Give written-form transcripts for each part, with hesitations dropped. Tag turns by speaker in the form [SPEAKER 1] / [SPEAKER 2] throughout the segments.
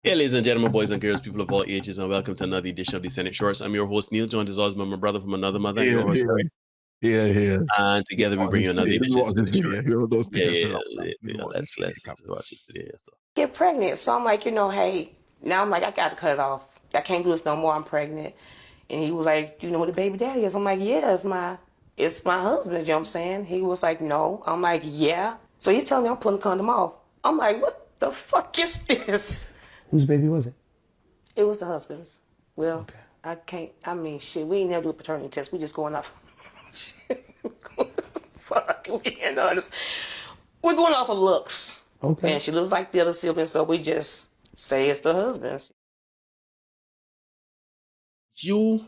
[SPEAKER 1] Hey, ladies and gentlemen, boys and girls, people of all ages, and welcome to another edition of the Senate Shorts. I'm your host, Neil, joined as always by my brother from another mother,
[SPEAKER 2] Yeah,
[SPEAKER 1] your host,
[SPEAKER 2] yeah,
[SPEAKER 1] Eric.
[SPEAKER 2] yeah.
[SPEAKER 1] And together we bring you another
[SPEAKER 2] Let me
[SPEAKER 1] edition of
[SPEAKER 2] watch this
[SPEAKER 1] Senate Shorts.
[SPEAKER 2] video. Here those
[SPEAKER 1] Yeah,
[SPEAKER 2] things
[SPEAKER 1] yeah,
[SPEAKER 2] set up.
[SPEAKER 1] yeah,
[SPEAKER 2] Let me
[SPEAKER 1] yeah.
[SPEAKER 2] watch
[SPEAKER 1] Let's
[SPEAKER 2] this video.
[SPEAKER 1] watch this video. So.
[SPEAKER 3] Get pregnant. So I'm like, hey, now I'm like, I got to cut it off. I can't do this no more. I'm pregnant. And he was like, you know who the baby daddy is? I'm like, yeah, it's my husband. You know what I'm saying? He was like, no. I'm like, yeah. So he's telling me I'm pulling the condom off. I'm like, what the fuck is this?
[SPEAKER 4] Whose baby was it?
[SPEAKER 3] It was the husband's. Well,
[SPEAKER 4] Okay.
[SPEAKER 3] I can't. I mean, shit. We ain't never do a paternity test. We just going off. Fuck. We ain't honest. We're going off of looks.
[SPEAKER 4] Okay.
[SPEAKER 3] And she looks like the other sibling, so we just say it's the husband's.
[SPEAKER 1] You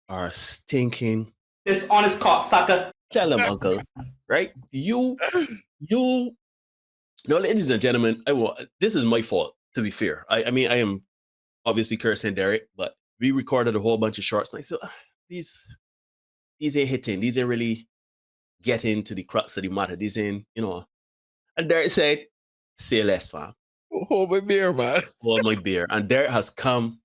[SPEAKER 1] are stinking.
[SPEAKER 5] Dishonest cocksucker.
[SPEAKER 1] Tell him, uncle. Right? No, ladies and gentlemen, this is my fault, to be fair. I mean, I am obviously cursing Derek, but we recorded a whole bunch of shorts. And I said, these ain't hitting. These ain't really getting to the crux of the matter. These ain't, And Derek said, say less, fam.
[SPEAKER 2] Hold my beer, man.
[SPEAKER 1] Hold my beer. And Derek has come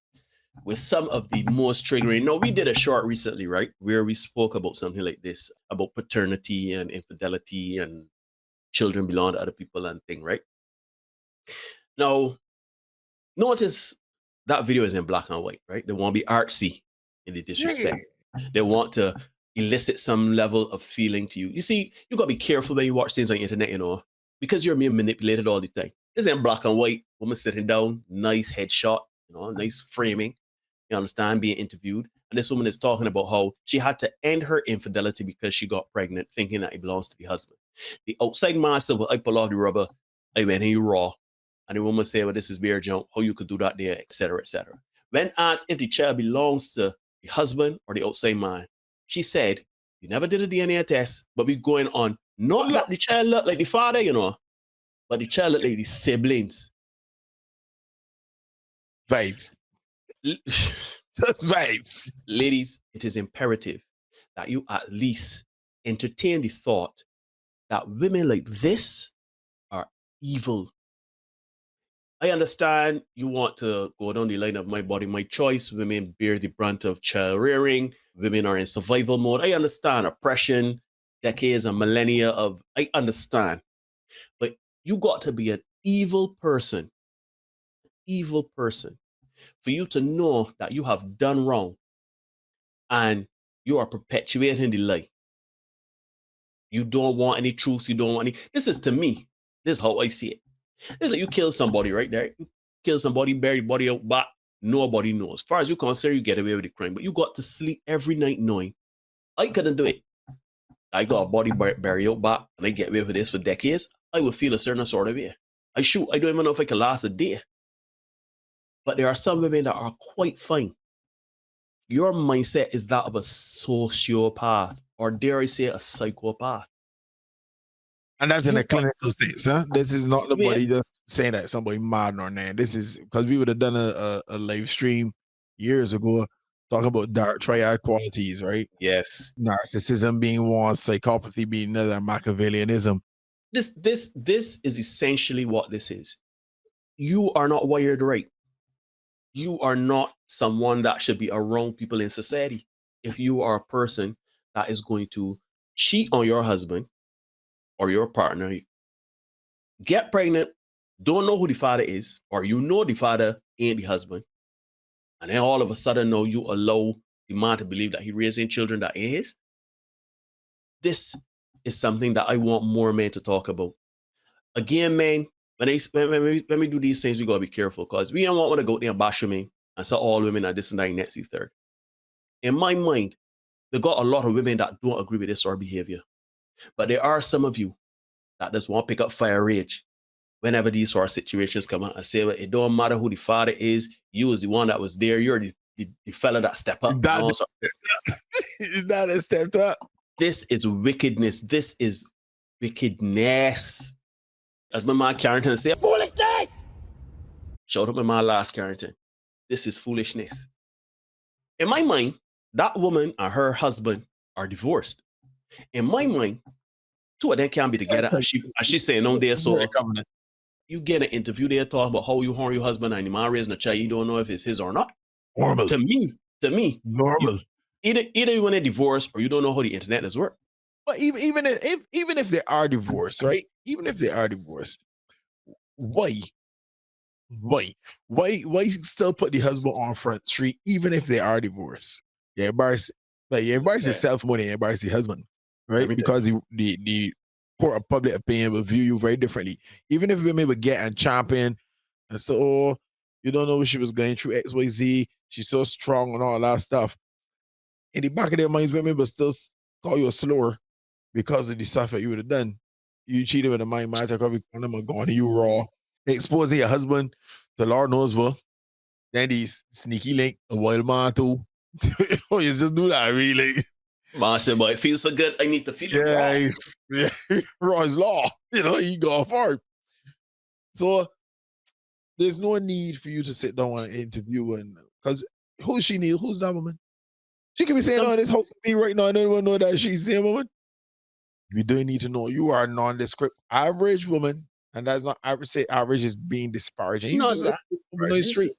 [SPEAKER 1] with some of the most triggering. No, we did a short recently, right? Where we spoke about something like this, about paternity and infidelity and children belong to other people and thing, right? Now, notice that video is in black and white, right? They want to be artsy in the disrespect. They want to elicit some level of feeling to you. You see, you got to be careful when you watch things on the internet, because you're being manipulated all the time. It's in black and white, woman sitting down, nice headshot, nice framing. You understand, being interviewed. And this woman is talking about how she had to end her infidelity because she got pregnant, thinking that it belongs to the husband. The outside man said, well, I pull off the rubber, I went in raw. And the woman said, well, this is beer jump, how you could do that there, etc., etc. When asked if the child belongs to the husband or the outside man, she said, you never did a DNA test, but we going on, not that the child looked like the father, but the child looked like the siblings.
[SPEAKER 2] Vibes. That's vibes.
[SPEAKER 1] Ladies, it is imperative that you at least entertain the thought that women like this are evil. I understand you want to go down the line of my body, my choice. Women bear the brunt of child rearing. Women are in survival mode. I understand oppression, decades and millennia of, I understand. But you got to be an evil person for you to know that you have done wrong and you are perpetuating the lie. You don't want any truth. You don't want any. This is, to me, this is how I see it. It's like you kill somebody right there. You kill somebody, bury the body out back. Nobody knows. As far as you're concerned, you get away with the crime. But you got to sleep every night knowing, I couldn't do it. I got a body buried out back and I get away with this for decades. I would feel a certain sort of way. I don't even know if I can last a day. But there are some women that are quite fine. Your mindset is that of a sociopath, or dare I say a psychopath.
[SPEAKER 2] And that's in a clinical sense, huh? This is not nobody just saying that somebody mad or nothing. This is because we would have done a live stream years ago talking about dark triad qualities, right?
[SPEAKER 1] Yes.
[SPEAKER 2] Narcissism being one, psychopathy being another, Machiavellianism.
[SPEAKER 1] This is essentially what this is. You are not wired right. You are not someone that should be around people in society. If you are a person that is going to cheat on your husband or your partner, get pregnant, don't know who the father is, or the father ain't the husband, and then all of a sudden now you allow the man to believe that he raising children that ain't his. This is something that I want more men to talk about. Again, man, when we do these things, we gotta be careful, because we don't want to go there and bash women and say all women are this and that and next third. In my mind, they got a lot of women that don't agree with this sort of behavior. But there are some of you that just want to pick up fire rage whenever these sort of situations come out and say, well, it don't matter who the father is, you was the one that was there, you're the fella that stepped up.
[SPEAKER 2] That is stepped up.
[SPEAKER 1] This is wickedness. This is wickedness. As my man Carrington said, foolishness! Shout out my man last Carrington. This is foolishness. In my mind, that woman and her husband are divorced. In my mind, two of them can't be together. And she's saying on there, so you get an interview there talking about how you harm your husband and your man raising a child, you don't know if it's his or not.
[SPEAKER 2] Normal.
[SPEAKER 1] To me,
[SPEAKER 2] Normal.
[SPEAKER 1] Either you want a divorce or you don't know how the internet does work.
[SPEAKER 2] But even if they are divorced, right? Even if they are divorced, why still put the husband on Front Street even if they are divorced? You embarrass yourself more than you embarrass the husband, right? Because the court of public opinion will view you very differently. Even if women would get and champion and say, oh, you don't know what she was going through, XYZ, she's so strong and all that stuff. In the back of their minds, women will still call you a slur because of the stuff that you would have done. You cheated with a mind, man, take off your condom and go on you raw. Exposing your husband to Lord knows what. Then these sneaky link, a wild man too. Oh, you just do that, really.
[SPEAKER 1] Man said, but it feels so good, I need to feel it raw.
[SPEAKER 2] Yeah, raw is law. You know, he go far. So there's no need for you to sit down and interview and because who's she need? Who's that woman? She can be saying, oh, this house with me right now. I don't even know that she's the same woman. You don't need to know. You are a nondescript average woman, and that's not. I would say average is being disparaging. You just straight.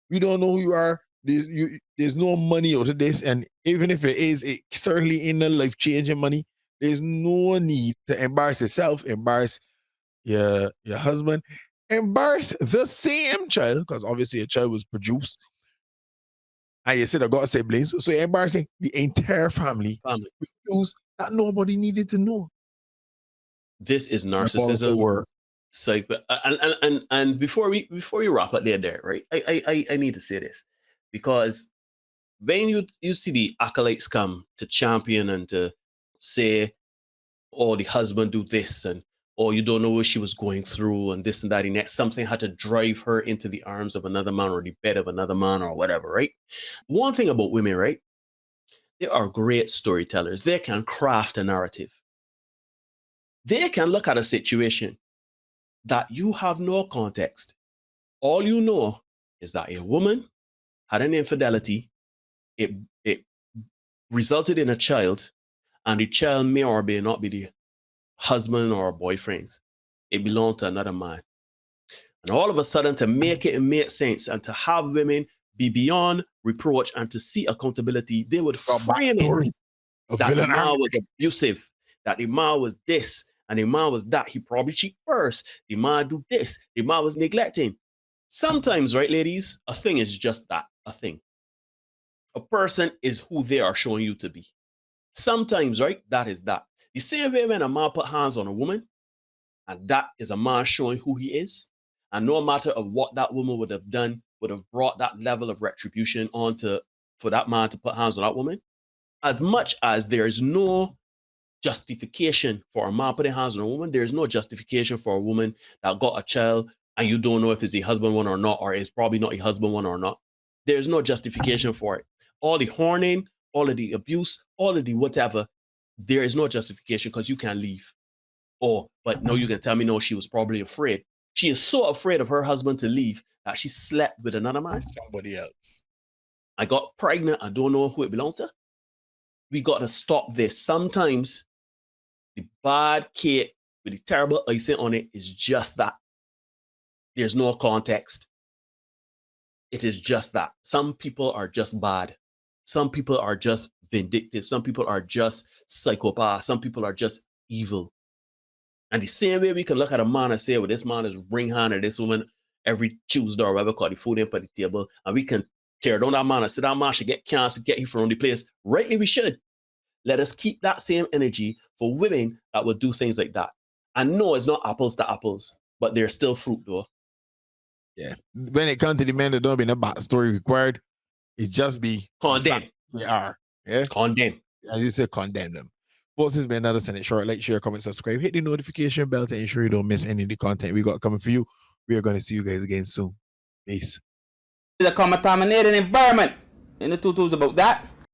[SPEAKER 2] We don't know who you are. There's no money out of this, and even if it is, it certainly ain't no life changing money. There's no need to embarrass yourself, embarrass your husband, embarrass the same child, because obviously a child was produced. And you said I got siblings, so you're embarrassing the entire family. News that nobody needed to know.
[SPEAKER 1] This is narcissism. So, and before we wrap up there, right? I need to say this because when you see the acolytes come to champion and to say, oh, the husband do this and oh, you don't know what she was going through and this and that and that, something had to drive her into the arms of another man or the bed of another man or whatever, right? One thing about women, right? They are great storytellers. They can craft a narrative. They can look at a situation that you have no context. All you know is that a woman had an infidelity. It resulted in a child, and the child may or may not be the husband or boyfriend's. It belonged to another man. And all of a sudden, to make it make sense and to have women be beyond reproach and to see accountability, they would frame it that the man was abusive, that the man was this, and the man was that. He probably cheated first. The man do this. The man was neglecting. Sometimes, right, ladies, a thing is just that, a thing. A person is who they are showing you to be. Sometimes, right, that is that. The same way when a man put hands on a woman, and that is a man showing who he is, and no matter of what that woman would have done, would have brought that level of retribution for that man to put hands on that woman. As much as there is no justification for a man putting hands on a woman, there is no justification for a woman that got a child and you don't know if it's a husband one or not, or it's probably not a husband one or not. There's no justification for it. All the horning, all of the abuse, all of the whatever, there is no justification because you can't leave. But no, you can tell me no, she was probably afraid. She is so afraid of her husband to leave that she slept with another man.
[SPEAKER 2] Somebody else.
[SPEAKER 1] I got pregnant. I don't know who it belonged to. We got to stop this. Sometimes the bad cake with the terrible icing on it is just that. There's no context. It is just that. Some people are just bad. Some people are just vindictive. Some people are just psychopaths. Some people are just evil. And the same way we can look at a man and say, well, this man is ring hand or this woman every Tuesday or whatever, call the food in for the table, and we can tear down that man and say that man should get cancer, get him from the place. Rightly, we should. Let us keep that same energy for women that would do things like that. And no, it's not apples to apples, but they're still fruit though.
[SPEAKER 2] Yeah. When it comes to the men that don't be no backstory required, it just be
[SPEAKER 1] condemn.
[SPEAKER 2] They are. Yeah.
[SPEAKER 1] Condemn.
[SPEAKER 2] As you said, condemn them. Folks, this has been another Senate Short. Like, share, comment, subscribe. Hit the notification bell to ensure you don't miss any of the content we got coming for you. We are going to see you guys again soon. Peace.
[SPEAKER 5] The contaminated environment in the tutus about that.